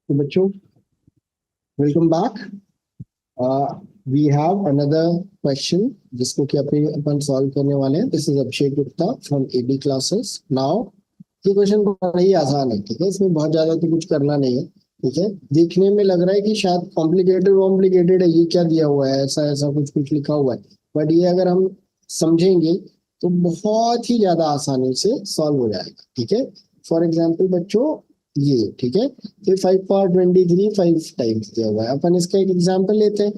तो बच्चों, welcome back. We have another question जिसको कि अपन सॉल्व करने वाले हैं। This is Abhishek Gupta from AB classes. Now ये क्वेश्चन बड़ा ही आसान है, ठीक है। इसमें बहुत ज्यादा तो कुछ करना नहीं है, ठीक है। देखने में लग रहा है कि शायद कॉम्प्लिकेटेड है, ये क्या दिया हुआ है, ऐसा ऐसा कुछ कुछ लिखा हुआ है। बट ये अगर हम समझेंगे तो बहुत ही ज्यादा आसानी से सॉल्व हो जाएगा, ठीक है। फॉर एग्जाम्पल बच्चों, ये ठीक है, ये 5 पावर 23 5 टाइम्स दिया हुआ है। अपन इसका एक एग्जांपल लेते हैं।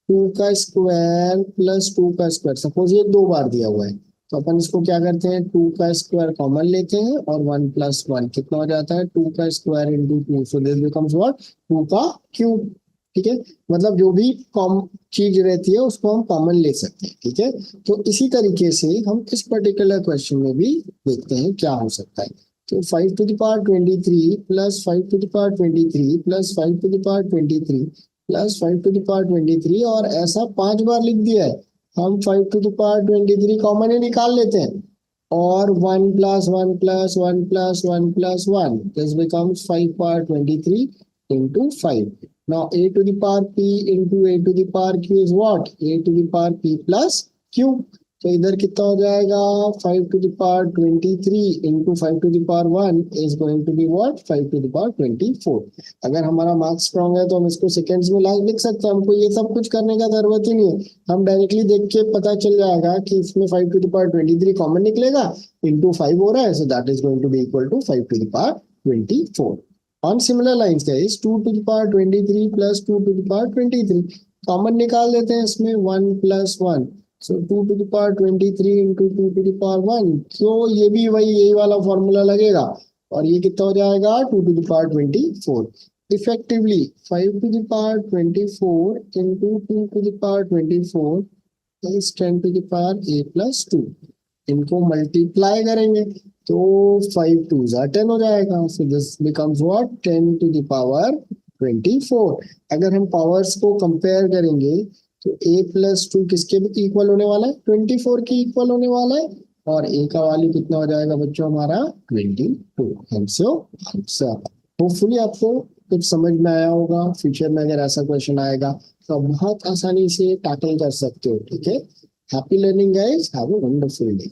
2 का स्क्वायर प्लस 2 का स्क्वायर, सपोज ये 2 बार दिया हुआ है, तो अपन इसको क्या करते हैं, 2 का स्क्वायर कॉमन लेते हैं और 1 + 1 कितना हो जाता है, 2 का square × 2। So this becomes what, 2 का क्यूब, ठीक है। मतलब जो भी कॉम चीज रहती है उसको हम कॉमन ले सकते हैं, ठीक है। तो इसी तरीके से हम इस पर्टिकुलर क्वेश्चन में भी देखते हैं क्या हो सकता है। तो 5 to the power 23 plus 5 to the power 23 plus 5 to the power 23 plus 5 to the power 23, और ऐसा 5 बार लिख दिया है। हम 5 टू द पावर 23 कॉमन ही निकाल लेते हैं और 1 + 1 + 1 + 1 + 1, this becomes 5 power 23 into 5. Now a to the power p into a to the power q is what? A to the power p plus q. तो इधर कितना हो जाएगा, 5 to the power 23 into 5 to the power 1 is going to be what, 5 to the power 24। अगर हमारा marks strong है तो हम इसको सेकेंड्स में लिख सकते हैं। हमको ये सब कुछ करने का जरूरत ही नहीं है, हम डायरेक्टली देख के पता चल जाएगा कि इसमें 5 टू द पावर 23 कॉमन निकलेगा, इंटू 5 हो रहा है, so that is going to be equal to 5 to the power 24। On similar lines guys, 2 to the power 23 plus 2 to the power 23 common निकाल देते हैं इसमें, 1 + 1, so 2 to the power 23 into 2 to the power 1, तो ये भी वही यही वाला फॉर्मूला लगेगा और ये कितना हो जाएगा, 2 to the power 24। Effectively 5 to the power 24 into 2 to the power 24 is 10 to the power a plus 2। इनको मल्टीप्लाई करेंगे तो 5 2 10 हो जाएगा। So this becomes what, 10 to the power 24। अगर हम पावर्स को कंपेयर करेंगे तो a + 2 किसके इक्वल होने वाला है, 24 के इक्वल होने वाला है, और a का वैल्यू कितना हो जाएगा बच्चों हमारा, 22। आंसर होपफुली आपको कुछ समझ में आया होगा। फ्यूचर में अगर ऐसा क्वेश्चन आएगा तो आप बहुत आसानी से टैकल कर सकते हो, ठीक है। Happy learning guys, have a wonderful day.